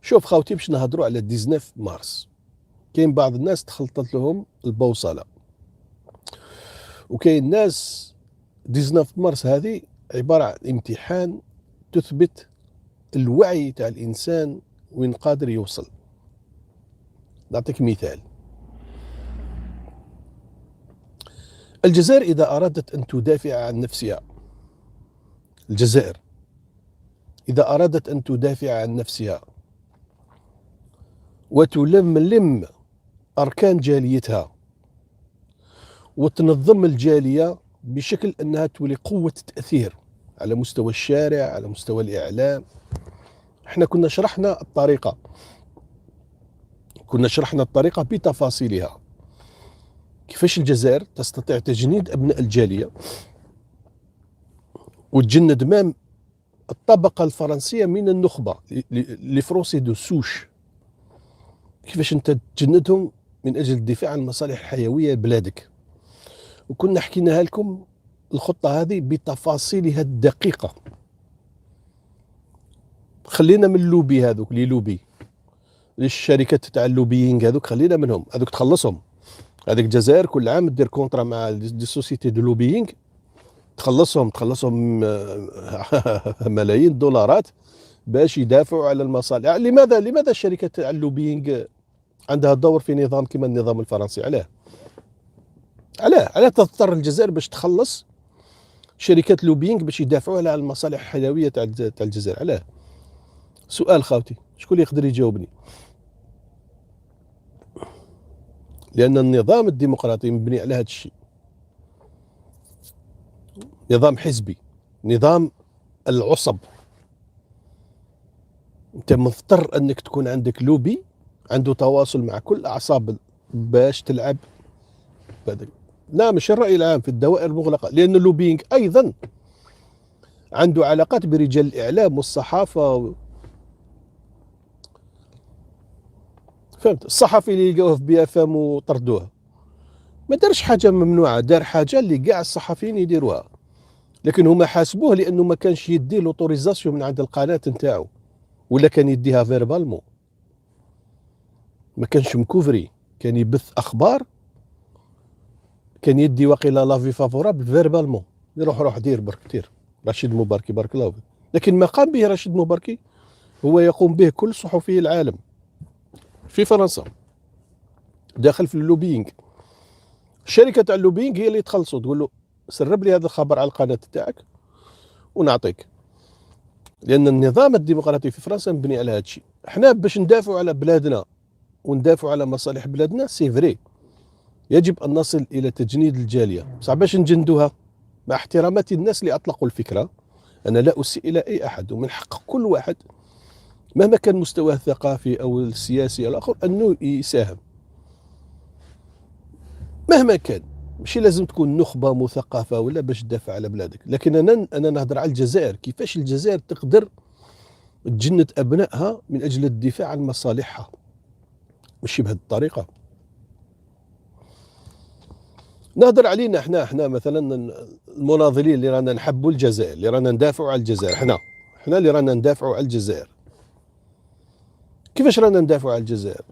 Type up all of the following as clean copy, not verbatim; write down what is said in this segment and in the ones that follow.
شوف خاوتي، باش نهضروا على 19 مارس. كاين بعض الناس تخلطت لهم البوصله، وكاين ناس 19 مارس هذه عباره عن امتحان تثبت الوعي تاع الانسان وين قادر يوصل. نعطيك مثال. الجزائر اذا ارادت ان تدافع عن نفسها، الجزائر اذا ارادت ان تدافع عن نفسها وتلملم اركان جاليتها وتنظم الجاليه بشكل انها تولي قوه تاثير على مستوى الشارع، على مستوى الاعلام. احنا كنا شرحنا الطريقه بتفاصيلها، كيفاش الجزائر تستطيع تجنيد ابناء الجاليه وتجند مام الطبقه الفرنسيه من النخبه، لي فرونسي دو سوش، كيفاش انت تجندهم من اجل الدفاع عن المصالح الحيويه لبلادك. وكنا حكيناها لكم الخطه هذه بتفاصيلها الدقيقه. خلينا من اللوبي هذوك، لي لوبي، الشركات تاع اللوبيينغ هذوك، خلينا منهم، هذوك تخلصهم. هذيك الجزائر كل عام دير كونترا مع دي سوسيتي دو لوبيينغ، تخلصهم ملايين الدولارات باش يدافعوا على المصالح. لماذا الشركات تاع اللوبيينغ عندها دور في نظام كما النظام الفرنسي؟ علاه تضطر الجزائر باش تخلص شركات لوبينغ باش يدافعوا على المصالح الحيويه تاع الجزائر؟ علاه؟ سؤال خاوتي، شكون يقدر يجاوبني؟ لان النظام الديمقراطي مبني على هذا الشيء، نظام حزبي، نظام العصب. انت مضطر انك تكون عندك لوبي عنده تواصل مع كل اعصاب باش تلعب بهذا. لا، مش الراي العام في الدوائر المغلقه، لان اللوبينغ ايضا عنده علاقات برجال الاعلام والصحافه. فهمت؟ الصحفي اللي يلقاوه في بي اف ام وطردوه ما دارش حاجه ممنوعه، دار حاجه اللي كاع الصحفيين يديروها، لكن هما حاسبوه لانه ما كانش يدي لوتوريزاسيون من عند القناه نتاعو، ولا كان يديها فيربالمون، ما كانش مكوفري، كان يبث اخبار، كان يدي وقيلا لافي فافورابل فيربالمون، روح دير برك دير. رشيد مباركي بارك الله فيك. لكن ما قام به رشيد مباركي هو يقوم به كل صحفي العالم في فرنسا داخل في اللوبينغ. الشركه تاع اللوبينغ هي اللي تخلصه، تقول له سرب لي هذا الخبر على القناه تاعك ونعطيك. لان النظام الديمقراطي في فرنسا مبني على هذا الشيء. احنا باش ندافعوا على بلادنا وندافعوا على مصالح بلادنا، سي فري يجب ان نصل الى تجنيد الجاليه، بصح باش نجندوها مع احترامات الناس اللي اطلقوا الفكره، انا لا اسيء الى اي احد، ومن حق كل واحد مهما كان مستواه الثقافي او السياسي او الاخر انه يساهم مهما كان. ماشي لازم تكون نخبه مثقفه ولا باش تدافع على بلادك. لكن انا نهضر على الجزائر، كيفاش الجزائر تقدر تجند ابنائها من اجل الدفاع عن مصالحها، ماشي بهذه الطريقه. نهضر علينا احنا مثلا المناضلين اللي رانا نحبوا الجزائر، اللي رانا ندافعوا على الجزائر، احنا اللي رانا ندافعوا على الجزائر. كيفاش رانا ندافعوا على الجزائر؟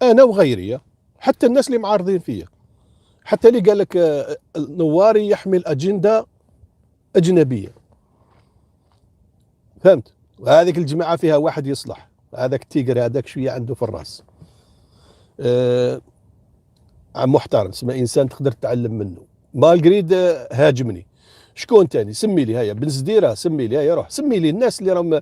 انا وغيري، حتى الناس اللي معارضين فيا، حتى اللي قال لك نواري يحمل اجنده اجنبيه. فهمت؟ وهذيك الجماعه فيها واحد يصلح، هذاك التيجر هذاك شويه عنده في الراس. محترم، اسمه انسان تقدر تتعلم منه. مالغريد هاجمني. شكون تاني؟ سمي لي، هيا بن زديره، سمي لي، هيا روح سمي لي الناس اللي راهم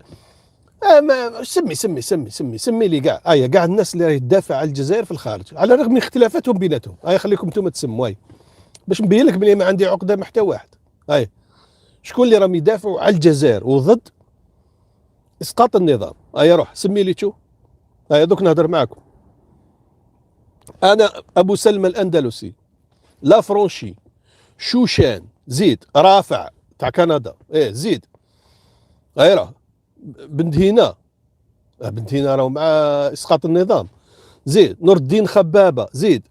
سمي لي كاع، كاع الناس اللي راهي تدافع على الجزائر في الخارج، على الرغم من اختلافاتهم بيناتهم. خليكم انتم تسموا، باش نبين لك بلي ما عندي عقده مع حتى واحد. شكون اللي راهم يدافعوا على الجزائر وضد اسقاط النظام؟ روح سمي لي تشوف. دوك نهضر معكم. انا ابو سلمى الاندلسي، لا فرونشي، شوشان، زيد رافع تاع كندا، زيد راه بنت هنا راهو مع اسقاط النظام، زيد نور الدين خبابه، زيد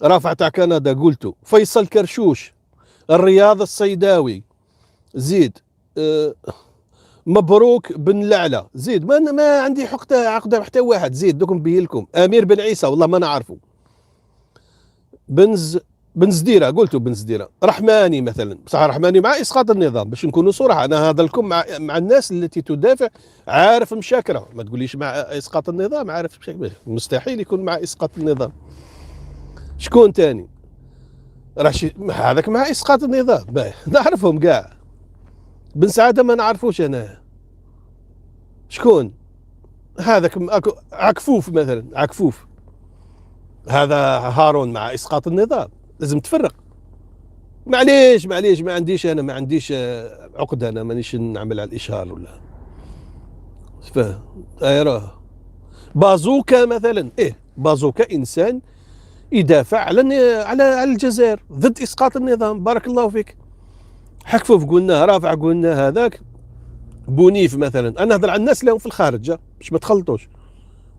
رافع تاع كندا قلتو، فيصل كرشوش، الرياض الصيداوي، زيد مبروك بن لعلة، زيد ما عندي عقده حتى واحد، زيد دوك نبين لكم. امير بن عيسى والله ما نعرفه. بن زديره، قلتوا بن زديره. رحماني مثلا، بصح رحماني مع اسقاط النظام، باش نكونوا صراحه. انا هذا لكم مع الناس التي تدافع، عارف مشاكره، ما تقوليش مع اسقاط النظام، عارف مشاكره، مستحيل يكون مع اسقاط النظام. شكون تاني؟ هذاك مع اسقاط النظام، نعرفهم كاع. بن سعاده ما نعرفوش انا. شكون هذاك؟ عكفوف مثلا، عكفوف هذا هارون مع اسقاط النظام. لازم تفرق. معليش ما عنديش، انا ما عنديش عقده، انا مانيش نعمل على الاشهار ولا فاهم. اي راه بازوكا مثلا، بازوكا انسان يدافع على الجزائر ضد اسقاط النظام. بارك الله فيك. حكفوف قلنا، رافع قلنا، هذاك بونيف مثلا. انا نهضر على الناس اللي هم في الخارج باش ما تخلطوش.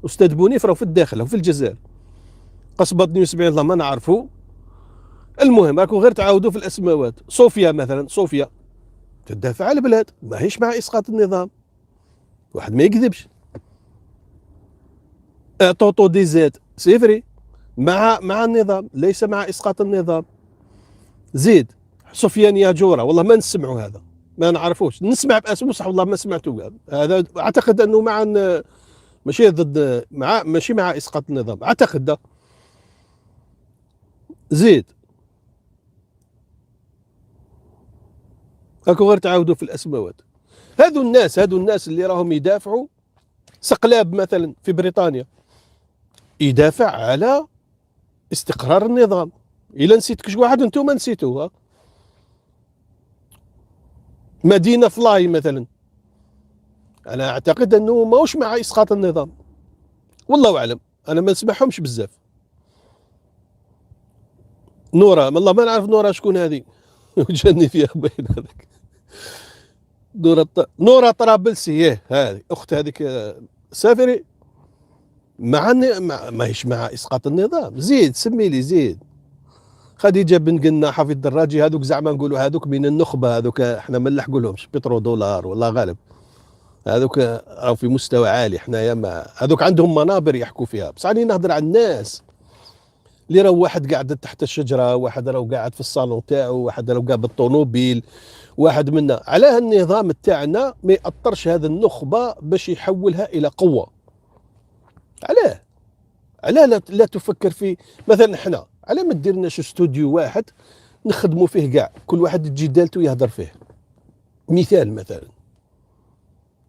استاذ بونيف راه في الداخل، هو في الجزائر. قصبة 70 الله ما نعرفوا. المهم راكم غير تعاودوا في الاسماوات. صوفيا مثلا، صوفيا تدافع على البلاد، ماهيش مع اسقاط النظام، واحد ما يكذبش. طوطو دي زيت سيفري مع النظام، ليس مع اسقاط النظام. زيد سفيان ياجوره، والله ما نسمعوا هذا، ما نعرفوش. نسمع باسمه صح، والله ما سمعته. هذا اعتقد انه ماشي ضد، ماشي مع اسقاط النظام اعتقد ده. زيد هاكو غير تعاودوا في الاسماوات. هذو الناس اللي راهم يدافعوا. سقلاب مثلا في بريطانيا يدافع على استقرار النظام. الا نسيت كش واحد انتم نسيتوه. مدينه فلاي مثلا، انا اعتقد انه ماهوش مع اسقاط النظام، والله اعلم، انا ما نسمعهمش بزاف. نورا والله ما نعرف نورا شكون هذه. جاني فيها باين هذاك. نورا طرابلسي، هذه اخت هذيك سافري. ماهيش مع اسقاط النظام. زيد سمي لي زيد. خديجه بن قنا، حفيظ الدراجي، هذوك زعما نقولوا هذوك من النخبه، هذوك احنا ما نلحقوا لهمش. بترو دولار والله غالب، هذوك راهو في مستوى عالي. حنايا ما هذوك عندهم منابر يحكوا فيها. بصح راني نهضر على الناس اللي راهو واحد قاعد تحت الشجره، واحد راهو قاعد في الصالون تاعو، واحد راهو قاعد بالطوموبيل، واحد منا. علاه النظام تاعنا ما يأطرش هذا النخبه باش يحولها الى قوه؟ علاه لا تفكر في مثلا احنا، علاه ما ديرناش استوديو واحد نخدموا فيه كاع، كل واحد تجي دالته يهضر فيه، مثال مثلا،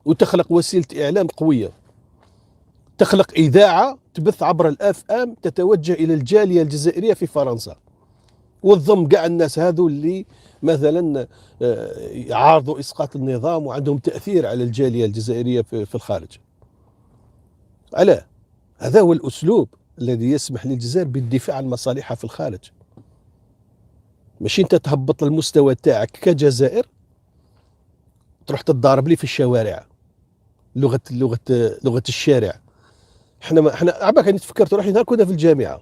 وتخلق وسيله اعلام قويه، تخلق اذاعه تبث عبر الاف ام تتوجه الى الجاليه الجزائريه في فرنسا، وتضم كاع الناس هذو اللي مثلا يعارضوا اسقاط النظام وعندهم تاثير على الجاليه الجزائريه في الخارج. علاه؟ هذا هو الاسلوب الذي يسمح للجزائر بالدفاع عن مصالحها في الخارج. ماشي انت تهبط المستوى تاعك كجزائر تروح تتضارب لي في الشوارع. لغه الشارع. احنا عباك اني تفكرت روحي نهار كنا في الجامعه،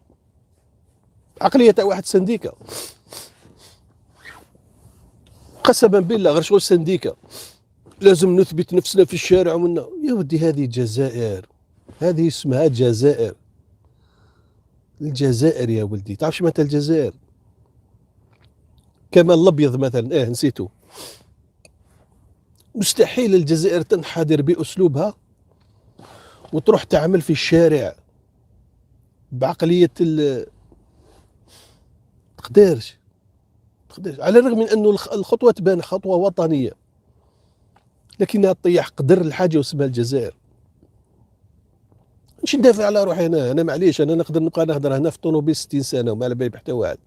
عقليه تاع واحد سنديكا، قسما بالله غير شغل سنديكا، لازم نثبت نفسنا في الشارع ومنا. يا ودي هذه جزائر، هذه اسمها جزائر. الجزائر يا ولدي، تعرف شو معناتها الجزائر؟ كمال الابيض مثلا، نسيتو. مستحيل الجزائر تنحدر باسلوبها وتروح تعمل في الشارع بعقليه تقدرش. على الرغم من انه الخطوه تبان خطوه وطنيه، لكنها تطيح قدر الحاجه واسمها الجزائر. مش ندافع على روحي انا معليش، انا نقدر نبقى نهضر هنا في الطوموبيل 60 سنه وما على بالي بحتى واحد.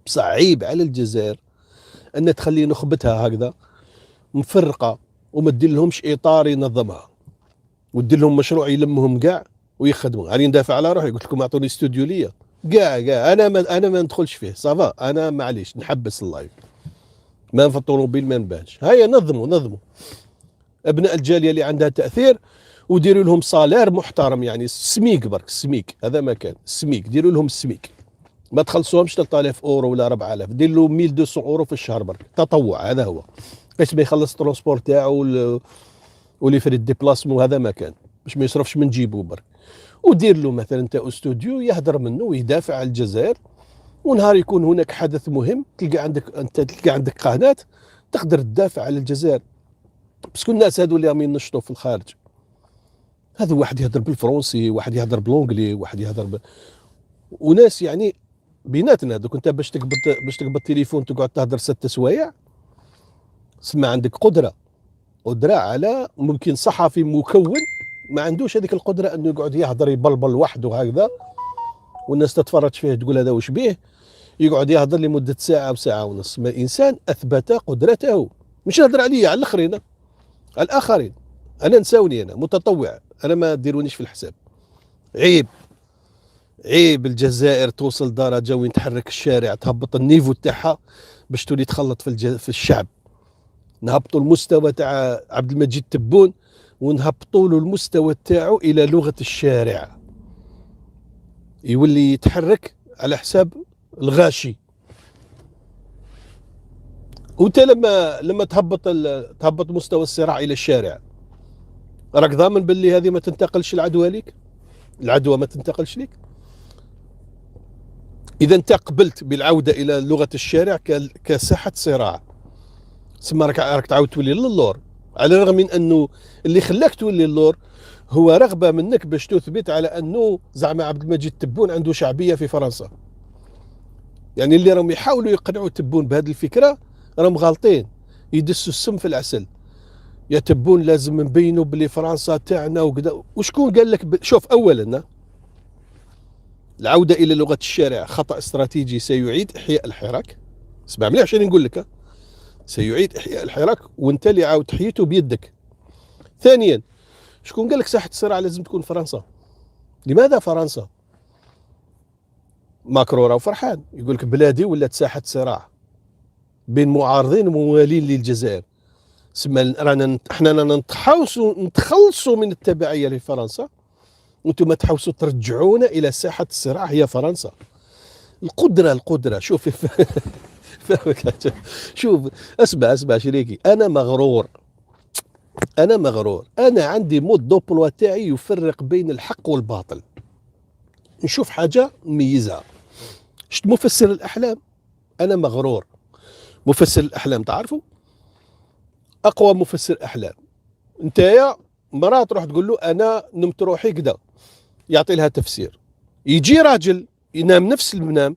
بصح عيب على الجزائر ان تخلي نخبتها هكذا مفرقه وما دير لهمش اطار ينظمها، ودير لهم مشروع يلمهم كاع ويخدموا. راني ندافع على روحي، قلت لكم اعطوني استوديو ليا كاع انا ما ندخلش فيه صافا. انا معليش نحبس اللايف، ما في الطوموبيل ما نبانش. هيا نظموا ابناء الجاليه اللي عندها تاثير، وديروا لهم صالير محترم، يعني السميك برك، السميك هذا ما كان السميك، ديروا لهم السميك، ما تخلصوهمش 3000 اورو ولا 4000، دير له 1200 اورو في الشهر برك تطوع. هذا هو باش ما يخلص الترونسبور تاعو ولي فري ديبلاسمون، هذا ما كان باش ما يصرفش من جيبو برك. ودير له مثلا انت استوديو يهدر منه ويدافع على الجزائر، ونهار يكون هناك حدث مهم تلقى عندك قناه تقدر تدافع على الجزائر. باسكو الناس هذو اللي راهم ينشطوا في الخارج، هذا واحد يهدر بالفرنسي، واحد يهدر بالونجلي، واحد يهدر وناس يعني بيناتنا دوك. انت باش تقبض تليفون تقعد تهدر 6 سوايع، سما عندك قدره على ممكن صحفي مكون ما عندوش هذيك القدره انه يقعد يهدر يبلبل وحده هكذا والناس تتفرج فيه تقول هذا وش بيه، يقعد يهدر لمده ساعه وساعه ونص. ما انسان اثبت قدرته، مش نهضر عليا، على الاخرين، على الاخرين. انا نساوني، انا متطوع، انا ما ديرونيش في الحساب. عيب، عيب الجزائر توصل درجه وين تحرك الشارع تهبط النيفو تاعها باش تولي تخلط في الشعب. نهبطوا المستوى تاع عبد المجيد تبون ونهبطوا له المستوى تاعو الى لغه الشارع، يولي يتحرك على حساب الغاشي. وانت لما تهبط مستوى الصراع الى الشارع، راك ضامن باللي هذه ما تنتقلش العدوى ليك، العدوى ما تنتقلش ليك. اذا انت قبلت بالعوده الى لغه الشارع كساحه صراع، سما راك تعاود تولي للور، على الرغم من انه اللي خلاك تولي اللور هو رغبه منك باش تثبت على انه زعما عبد المجيد تبون عنده شعبيه في فرنسا. يعني اللي راهم يحاولوا يقنعوا تبون بهذه الفكره راهم غالطين، يدسوا السم في العسل. يا تبون لازم نبينوا بلي فرنسا تاعنا وكذا. وشكون قال لك شوف، اولا العوده الى لغه الشارع خطا استراتيجي سيعيد احياء الحراك. اسمع مليح عشان نقول لك، سيعيد احياء الحراك وانت اللي عاود تحييته بيدك. ثانيا، شكون قال لك ساحه الصراع لازم تكون فرنسا؟ لماذا فرنسا؟ ماكرون راه فرحان يقول لك بلادي ولات ساحه صراع بين معارضين وموالين للجزائر. سما رانا احنا نتخلصوا من التبعيه لفرنسا، وانتم تحاولوا ترجعونا الى ساحه الصراع هي فرنسا. القدره شوف فاهمك. شوف، اسمع شريكي، انا مغرور، انا عندي مود دوبلوا تاعي يفرق بين الحق والباطل. نشوف حاجه نميزها. شفت مفسر الاحلام؟ انا مغرور. مفسر الاحلام تعرفوا؟ اقوى مفسر احلام. انت مرات تروح تقول له انا نمت روحي كذا، يعطي لها تفسير. يجي راجل ينام نفس المنام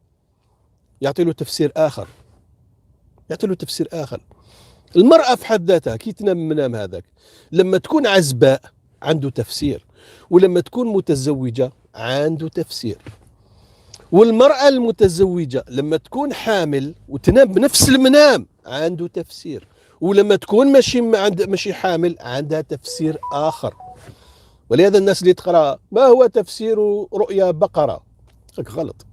يعطي له تفسير اخر، المرأة في حد ذاتها كي تنام المنام هذاك، لما تكون عزباء عنده تفسير، ولما تكون متزوجة عنده تفسير. والمرأة المتزوجة لما تكون حامل وتنام بنفس المنام عنده تفسير، ولما تكون ماشي حامل عندها تفسير آخر. ولهذا الناس اللي تقرأ ما هو تفسير رؤيا بقرة، غلط.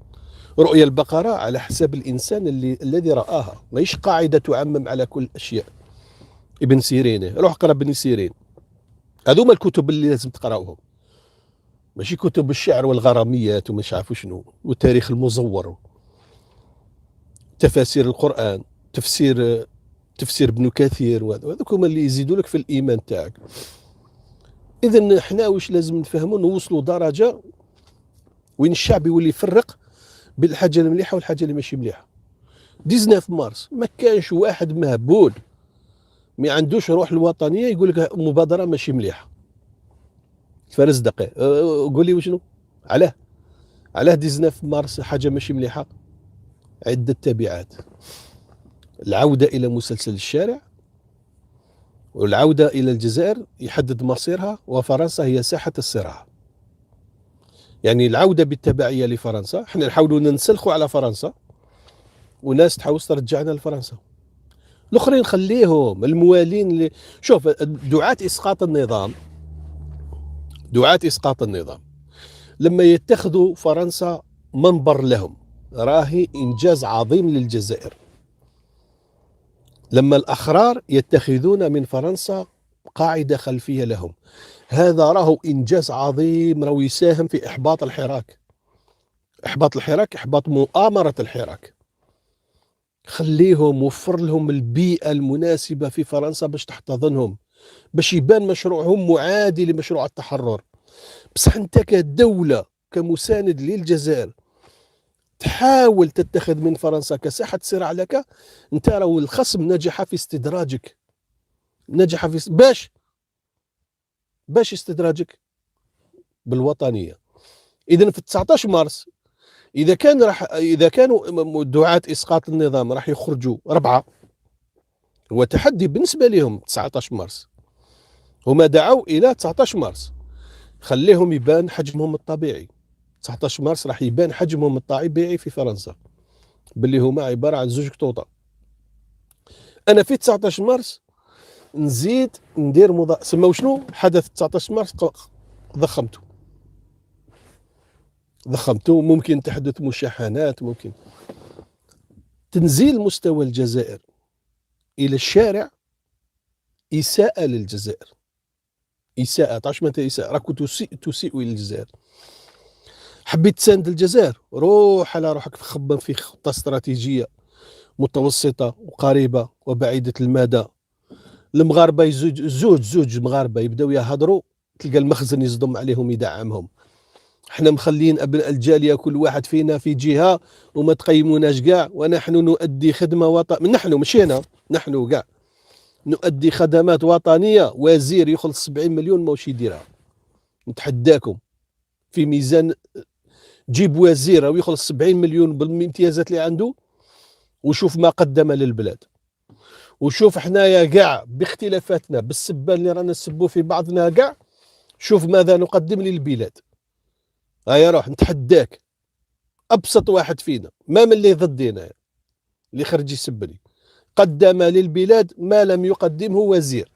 رؤيا البقرة على حسب الإنسان الذي رآها، ماهيش قاعدة تعمم على كل الأشياء. ابن سيرين، روح اقرأ ابن سيرين، هذوما الكتب اللي لازم تقرأوهم، ماشي كتب الشعر والغراميات ومش عارف شنو والتاريخ المزور، تفاسير القرآن، تفسير ابن كثير، وهذوك هما اللي يزيدوا لك في الإيمان تاعك. إذا احنا واش لازم نفهموا؟ نوصلوا درجة وين الشعب يولي يفرق بين الحاجة المليحة والحاجة اللي ماشي مليحة. 19 مارس ما كانش واحد مهبول ما عندوش روح الوطنية يقول لك مبادرة ماشي مليحة. فارس دقيق، قول لي وشنو؟ علاه 19 مارس حاجة ماشي مليحة؟ عدة تبعات. العودة إلى مسلسل الشارع، والعودة إلى الجزائر يحدد مصيرها، وفرنسا هي ساحة الصراع. يعني العودة بالتبعية لفرنسا، احنا نحاولوا ننسلخوا على فرنسا وناس تحاول ترجعنا لفرنسا. الاخرين خليهم الموالين اللي شوف دعاة اسقاط النظام لما يتخذوا فرنسا منبر لهم راهي انجاز عظيم للجزائر. لما الاحرار يتخذون من فرنسا قاعدة خلفية لهم، هذا راهو انجاز عظيم، راهو يساهم في احباط الحراك، احباط مؤامرة الحراك. خليهم، وفر لهم البيئة المناسبة في فرنسا باش تحتضنهم، باش يبان مشروعهم معادي لمشروع التحرر. بصح انت كدولة كمساند للجزائر تحاول تتخذ من فرنسا كساحة صراع لك. انت راهو الخصم نجح في استدراجك، نجح في باش استدراجك بالوطنية. اذا في 19 مارس اذا كانوا دعاة اسقاط النظام راح يخرجوا 4، هو تحدي بالنسبة لهم 19 مارس. هما دعوا الى 19 مارس، خليهم يبان حجمهم الطبيعي. 19 مارس راح يبان حجمهم الطبيعي في فرنسا، باللي هما عبارة عن زوج قطوطة. انا في 19 مارس نزيد ندير سماو شنو حدث 19 مارس، ضخمته ضخمته. ممكن تحدث مشاحنات، ممكن تنزيل مستوى الجزائر الى الشارع اساءة للجزائر. اساءة، تعرف متى اساءة؟ راك تسيء الى الجزائر. حبيت تساند الجزائر، روح على روحك خبم في خطة استراتيجية متوسطة وقريبة وبعيدة المدى. المغاربة زوج مغاربة يبداو يهضروا، تلقى المخزن يصدم عليهم يدعمهم. احنا مخلين ابناء الجاليه كل واحد فينا في جهه وما تقيموناش كاع، ونحن نؤدي خدمه نحن ماشي انا، نحن كاع نؤدي خدمات وطنيه. وزير يخلص 70 مليون ماهوش يديرها. نتحداكم في ميزان، جيب وزير ويخلص 70 مليون بالامتيازات اللي عنده، وشوف ما قدم للبلاد. وشوف حنايا كاع باختلافاتنا، بالسبه اللي رانا نسبوا في بعضنا كاع، شوف ماذا نقدم للبلاد. هيا روح نتحداك، ابسط واحد فينا ما من اللي ضدينا اللي خرج يسبني، قدم للبلاد ما لم يقدمه وزير.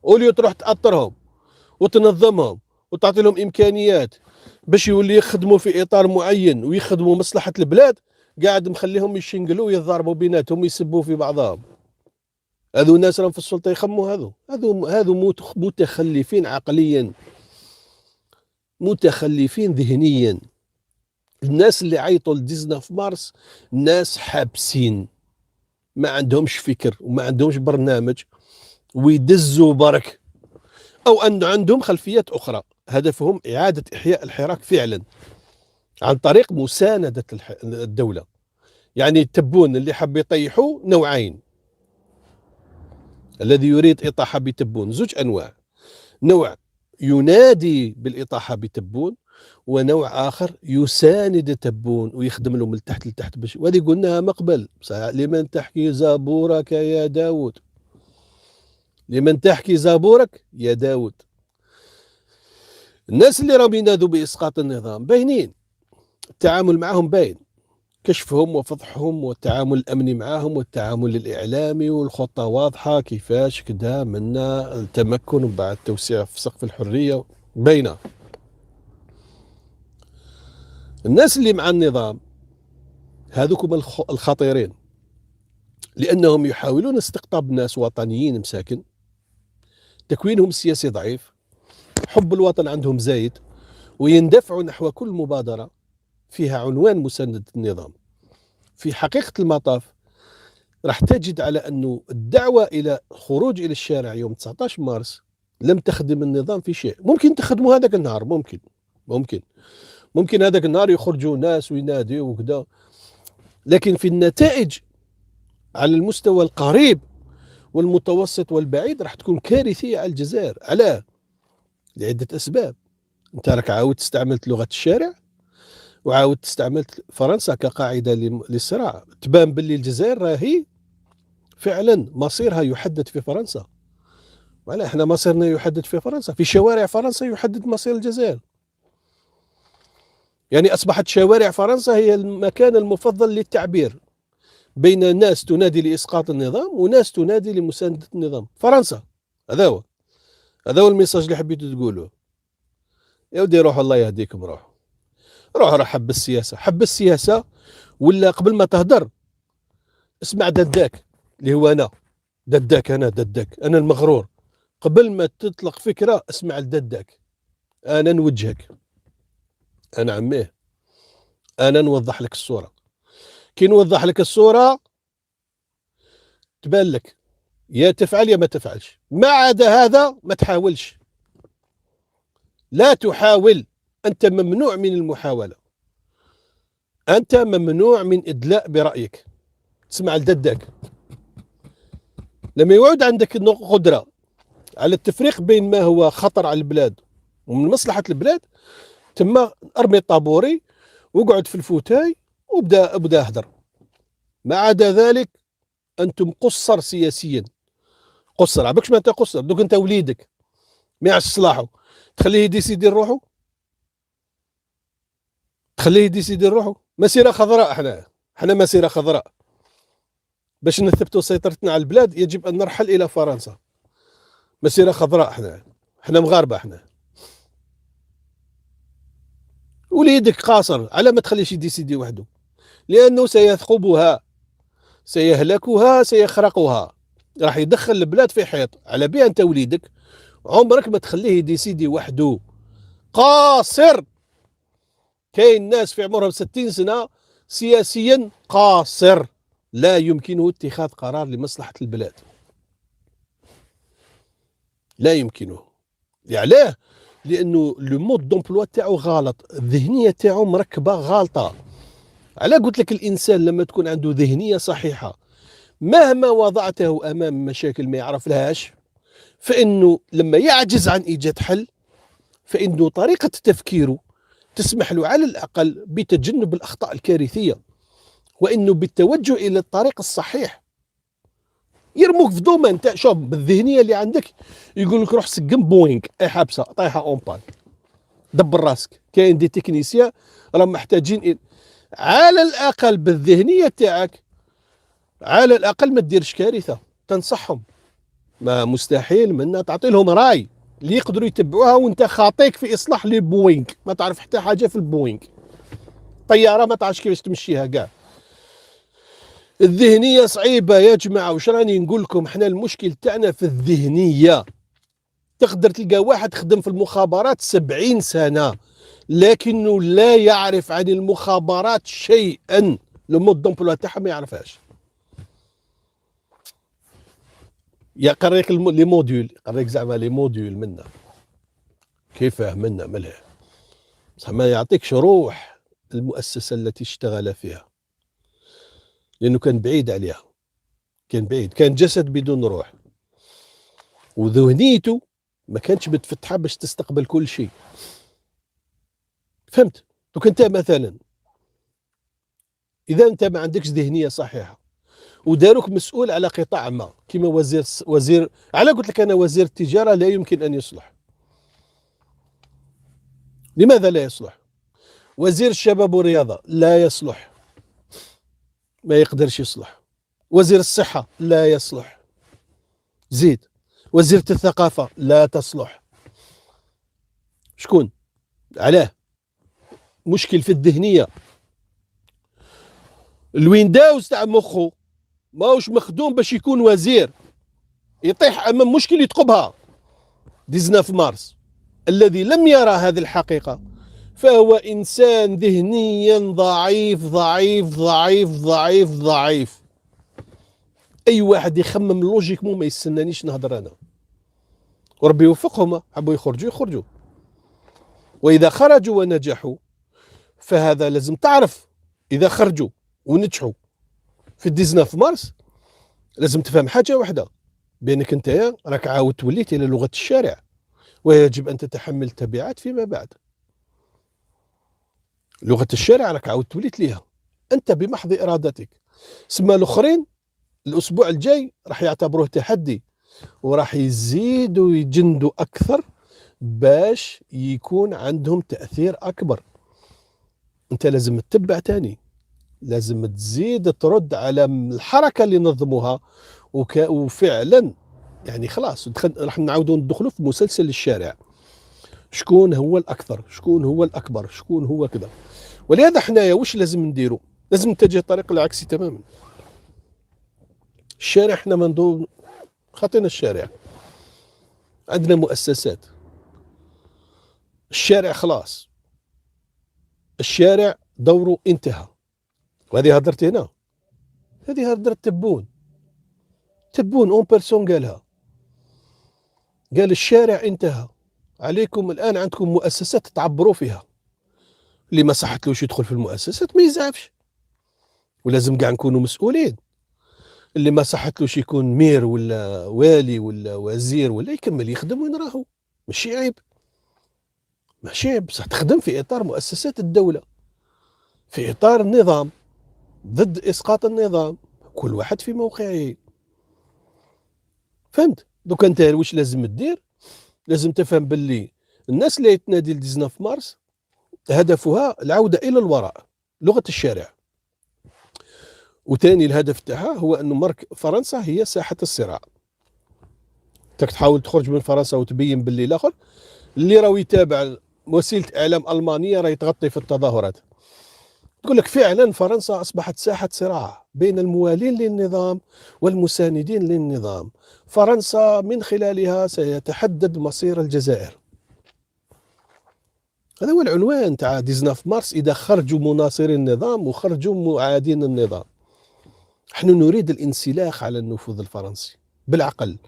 وليو تروح تأطرهم وتنظمهم وتعطي لهم امكانيات باش يولي يخدموا في اطار معين ويخدموا مصلحه البلاد، قاعد مخليهم يشنقلوا ويضاربوا بيناتهم ويسبوا في بعضهم. هذو ناس راهم في السلطه يخموا، هذو متخلفين عقليا، متخلفين ذهنيا. الناس اللي عيطوا ل 19 مارس ناس حابسين، ما عندهمش فكر وما عندهمش برنامج، ويدزوا برك، او ان عندهم خلفيات اخرى هدفهم اعاده احياء الحراك فعلا عن طريق مسانده الدوله. يعني التبون اللي حب يطيحوا نوعين، الذي يريد اطاحه بتبون زوج انواع، نوع ينادي بالاطاحه بتبون، ونوع اخر يساند تبون ويخدم له من تحت لتحت. باش وهذه قلناها مقبل، لمن تحكي زبورك يا داود، لمن تحكي زبورك يا داود. الناس اللي راهم ينادوا باسقاط النظام باينين، التعامل معهم باين، كشفهم وفضحهم والتعامل الامني معهم والتعامل الاعلامي والخطه واضحه كيفاش كدا منا التمكن وبعد التوسيع في سقف الحريه باينه. الناس اللي مع النظام هذوكم الخطيرين، لانهم يحاولون استقطاب ناس وطنيين مساكن، تكوينهم السياسي ضعيف، حب الوطن عندهم زايد، ويندفعوا نحو كل مبادره فيها عنوان مساندة النظام. في حقيقة المطاف راح تجد على أنه الدعوة إلى خروج إلى الشارع يوم 19 مارس لم تخدم النظام في شيء. ممكن تخدموا هذاك النهار، ممكن هذاك النهار يخرجوا ناس وينادوا وكذا، لكن في النتائج على المستوى القريب والمتوسط والبعيد راح تكون كارثية على الجزائر. علاه؟ لعدة أسباب. أنت راك عاودت استعملت لغة الشارع، وعاودت استعملت فرنسا كقاعدة للصراع. تبان باللي الجزائر راهي فعلا مصيرها يحدد في فرنسا. ولا احنا مصيرنا يحدد في فرنسا، في شوارع فرنسا يحدد مصير الجزائر. يعني أصبحت شوارع فرنسا هي المكان المفضل للتعبير بين ناس تنادي لإسقاط النظام وناس تنادي لمساندة النظام. فرنسا هذا هو الميساج اللي حبيتوا تقولوه. يا ودي روح، الله يهديكم، روح حب السياسة، حب السياسة. ولا قبل ما تهدر اسمع دداك اللي هو أنا، دداك أنا المغرور. قبل ما تطلق فكرة اسمع لدداك، أنا نوجهك، أنا عميه، أنا نوضح لك الصورة. كي نوضح لك الصورة تبان لك، يا تفعل يا ما تفعلش، ما عدا هذا ما تحاولش، لا تحاول، أنت ممنوع من المحاولة، أنت ممنوع من إدلاء برأيك. تسمع لددك لما يعود عندك قدرة على التفريق بين ما هو خطر على البلاد ومن مصلحة البلاد، تما ارمي الطابوري واقعد في الفوتاي وابدا اهدر. ما عدا ذلك انتم قصر سياسيا، قصر عباكش ما انت قصر. دوك انت وليدك ما يعرفش صلاحه تخليه يديسيدي روحه، تخليه يديسيدي روحه. مسيره خضراء، احنا مسيره خضراء. باش نثبتوا سيطرتنا على البلاد يجب ان نرحل الى فرنسا. مسيره خضراء، احنا مغاربه. وليدك قاصر، على ما تخليش يديسيدي وحده، لانه سيثقبها، سيهلكها، سيخرقها، راح يدخل البلاد في حيط. على بها انت وليدك عمرك ما تخليه يديسيدي وحده، قاصر. كاين ناس في عمرهم 60 سنة سياسيا قاصر، لا يمكنه اتخاذ قرار لمصلحة البلاد، لا يمكنه. علاه؟ لانه لو مود دومبلوا تاعو غلط، الذهنيه تاعو مركبه غالطه. على قلت لك الانسان لما تكون عنده ذهنيه صحيحه، مهما وضعته امام مشاكل ما يعرف لهاش، فانه لما يعجز عن ايجاد حل، فانه طريقه تفكيره تسمح له على الاقل بتجنب الاخطاء الكارثيه، وانه بالتوجه الى الطريق الصحيح. يرموك في دومين تاع، شوف بالذهنيه اللي عندك يقول لك روح سقم بوينغ اي حابسه طايحه اون بان، دبر راسك. كاين دي تكنيسيا راهم محتاجين على الاقل بالذهنيه تاعك، على الاقل ما تديرش كارثه، تنصحهم. ما مستحيل منا تعطي لهم راي اللي يقدروا يتبعوها وانت خاطيك في اصلاح لي بوينغ، ما تعرف حتى حاجه في البوينغ، طياره ما تعرفش كيفاش تمشيها كاع. الذهنيه صعيبه يا جماعه. وش راني نقول لكم، احنا المشكل تاعنا في الذهنيه. تقدر تلقى واحد خدم في المخابرات 70 سنه لكنه لا يعرف عن المخابرات شيئا، لو مود دومبلوا تاعها ما يعرفهاش. يقريك لي موديول، يقريك زعما لي موديول منا كيفاه منا ملها، بصح ما يعطيكش روح المؤسسه التي اشتغل فيها، لانه كان بعيد عليها، كان بعيد، كان جسد بدون روح، وذهنيته ما كانتش متفتحه باش تستقبل كل شيء. فهمت؟ دوك انت مثلا اذا انت ما عندكش ذهنيه صحيحه وداروك مسؤول على قطاع ما، كما وزير على قلت لك انا وزير التجاره لا يمكن ان يصلح. لماذا لا يصلح؟ وزير الشباب والرياضه لا يصلح، ما يقدرش يصلح. وزير الصحه لا يصلح. زيد وزيرة الثقافه لا تصلح. شكون؟ علاه؟ مشكل في الذهنيه. الويندوز تاع مخه ماهوش مخدوم باش يكون وزير، يطيح امام مشكل يتقبها. 19 مارس الذي لم يرى هذه الحقيقه فهو انسان ذهنيا ضعيف ضعيف ضعيف ضعيف ضعيف. اي واحد يخمم لوجيك مو ما يستنانيش نهضر انا، وربي يوفقهم، حبوا يخرجوا يخرجوا. واذا خرجوا ونجحوا فهذا لازم تعرف، اذا خرجوا ونجحوا في 19 مارس لازم تفهم حاجه واحده، بانك انت راك عاود توليت الى لغه الشارع، ويجب ان تتحمل التبعات فيما بعد. لغه الشارع راك عاود توليت ليها انت بمحض ارادتك. سما الاخرين الاسبوع الجاي راح يعتبروه تحدي، وراح يزيدوا يجندوا اكثر باش يكون عندهم تاثير اكبر. انت لازم تتبع تاني، لازم تزيد ترد على الحركه اللي نظموها. وفعلا يعني خلاص راح نعاودوا ندخلوا في مسلسل الشارع، شكون هو الاكثر، شكون هو الاكبر، شكون هو كذا. ولهذا حنايا واش لازم نديروا؟ لازم نتجه الطريق العكسي تماما. الشارع احنا منذ خطينا الشارع، عندنا مؤسسات، الشارع خلاص، الشارع دوره انتهى. وهذه هدرت هنا، هذه هدرت تبون. تبون اون بيرسون قالها، قال الشارع انتهى، عليكم الان عندكم مؤسسات تعبروا فيها، اللي ما صحتلوش يدخل في المؤسسات ما يزعفش، ولازم كاع نكونوا مسؤولين. اللي ما صحتلوش يكون مير ولا والي ولا وزير ولا يكمل يخدم وين راهو، ماشي عيب، ماشي عيب، بصح تخدم في اطار مؤسسات الدوله، في اطار النظام، ضد اسقاط النظام، كل واحد في موقعه. فهمت؟ دوك انت واش لازم دير؟ لازم تفهم باللي الناس اللي تنادي 19 مارس هدفها العوده الى الوراء، لغه الشارع. وثاني الهدف تاعها هو انه فرنسا هي ساحه الصراع. تاك تحاول تخرج من فرنسا وتبين باللي الاخر اللي راهو يتابع وسيله اعلام المانيه راه يتغطي في التظاهرات، تقول لك فعلا فرنسا اصبحت ساحه صراع بين الموالين للنظام والمساندين للنظام. فرنسا من خلالها سيتحدد مصير الجزائر. هذا هو العنوان تاع 19 مارس، اذا خرجوا مناصري النظام وخرجوا معادين النظام. نحن نريد الانسلاخ على النفوذ الفرنسي بالعقل،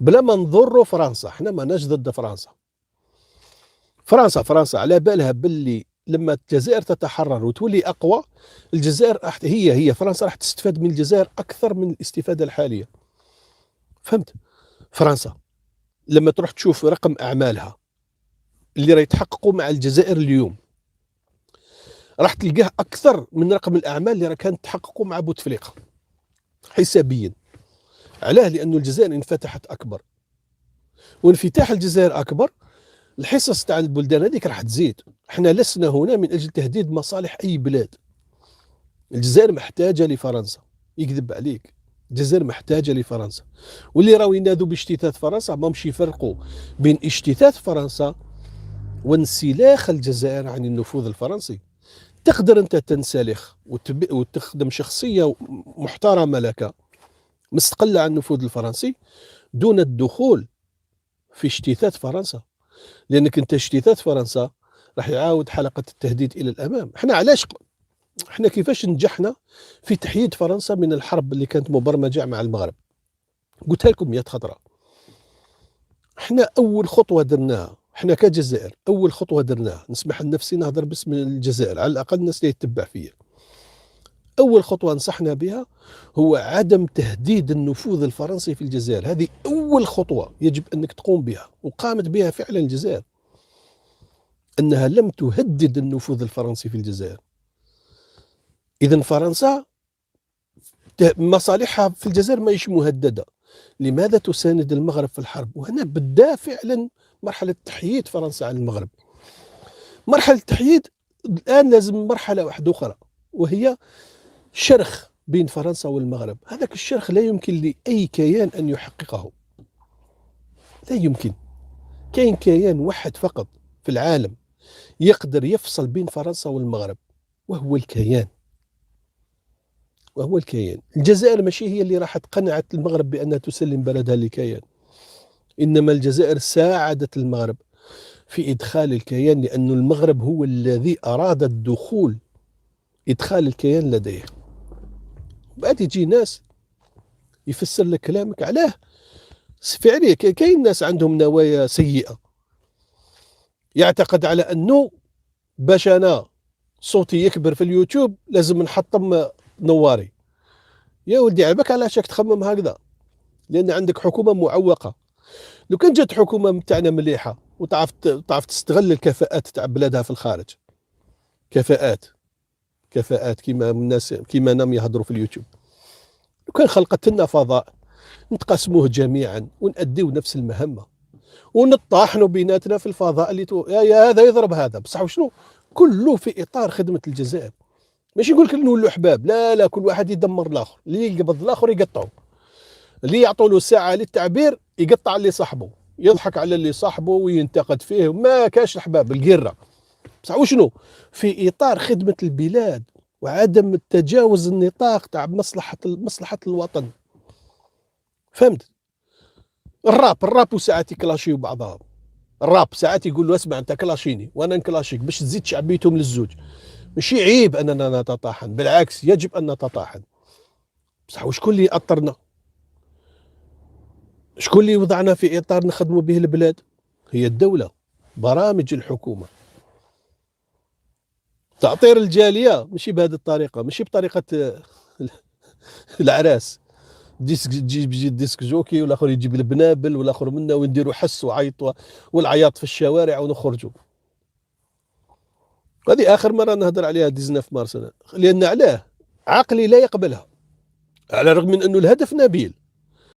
بلا ما نضروا فرنسا. احنا ماناش ضد فرنسا. فرنسا على بالها باللي لما الجزائر تتحرر وتولي اقوى، الجزائر هي فرنسا راح تستفاد من الجزائر اكثر من الاستفاده الحاليه. فهمت؟ فرنسا لما تروح تشوف رقم اعمالها اللي راح يتحققوا مع الجزائر اليوم، راح تلقاه اكثر من رقم الاعمال اللي راح كانت تحققوا مع بوتفليقه حسابيا. علاه؟ لانه الجزائر انفتحت اكبر، وانفتاح الجزائر اكبر، الحصص تاع البلدان هذيك راح تزيد. احنا لسنا هنا من اجل تهديد مصالح اي بلاد. الجزائر محتاجه لفرنسا، يكذب عليك، الجزائر محتاجه لفرنسا. واللي راهو ينادوا باجتثاث فرنسا ماهمش يفرقوا بين اجتثاث فرنسا وانسلاخ الجزائر عن النفوذ الفرنسي. تقدر انت تنسلخ وتخدم شخصيه محترمه لك مستقله عن النفوذ الفرنسي دون الدخول في اجتثاث فرنسا، لانك انت اجتثاث فرنسا راح يعاود حلقه التهديد الى الامام. احنا كيفاش نجحنا في تحييد فرنسا من الحرب اللي كانت مبرمجه مع المغرب؟ قلتها لكم 100 خطره. احنا اول خطوه درناها، احنا كجزائر اول خطوه درناها، نسمح لنفسي نهضر باسم الجزائر على الاقل الناس اللي تتبع فيا، اول خطوه نصحنا بها هو عدم تهديد النفوذ الفرنسي في الجزائر. هذه اول خطوه يجب انك تقوم بها، وقامت بها فعلا الجزائر، انها لم تهدد النفوذ الفرنسي في الجزائر. اذا فرنسا مصالحها في الجزائر ماهيش مهدده. لماذا تساند المغرب في الحرب؟ وهنا بدا فعلا مرحله تحييد فرنسا عن المغرب. مرحله التحييد الان لازم مرحله واحده اخرى، وهي شرخ بين فرنسا والمغرب. هذاك الشرخ لا يمكن لاي كيان ان يحققه، لا يمكن. كاين كيان واحد فقط في العالم يقدر يفصل بين فرنسا والمغرب، وهو الكيان. الجزائر ماشي هي اللي راحت قنعت المغرب بأنها تسلم بلدها لكيان، إنما الجزائر ساعدت المغرب في إدخال الكيان، لأن المغرب هو الذي أراد إدخال الكيان لديه. بعد يجي ناس يفسر لك كلامك علاه. فعليا كاين ناس عندهم نوايا سيئة، يعتقد على أنه باش أنا صوتي يكبر في اليوتيوب لازم نحطم نواري. يا ولدي عباك علاش راك تخمم هكذا؟ لان عندك حكومه معوقه. لو كان جات حكومه متاعنا مليحه وتعرف تستغل الكفاءات تاع بلادها في الخارج، كفاءات كيما الناس كيما نام يهضروا في اليوتيوب، لو كان خلقت لنا فضاء نتقاسموه جميعا ونأديو نفس المهمه ونطاحنوا بيناتنا في الفضاء اللي يا هذا يضرب هذا، بصح وشنو؟ كله في اطار خدمه الجزائر. ماشي يقول لك نولوا احباب، لا كل واحد يدمر الاخر، اللي يقبض الاخر يقطعه، اللي يعطوا له ساعه للتعبير يقطع اللي صاحبه، يضحك على اللي صاحبه وينتقد فيه. ما كاش احباب، القره. بصح وشنو؟ في اطار خدمه البلاد وعدم التجاوز النطاق تاع مصلحه الوطن. فهمت؟ الراب وساعات يكلاشيو بعضهم. الراب ساعات يقول له اسمع انت كلاشيني وانا نكلاشيك باش تزيد شعبيتهم للزوج. ماشي عيب اننا نتطاحن، بالعكس يجب ان نتطاحن. بصح وشكون اللي يأطرنا؟ شكون اللي وضعنا في اطار نخدموا به البلاد؟ هي الدوله، برامج الحكومه. تعطير الجاليه ماشي بهذه الطريقه، ماشي بطريقه العراس. تجيب ديسك جوكي، والاخر يجيب البنابل، والاخر منا ونديروا حس وعيط والعياط في الشوارع ونخرجوا. هذه اخر مره نهضر عليها 19 مارس أنا. لان علاه عقلي لا يقبلها، على الرغم من انه الهدف نبيل.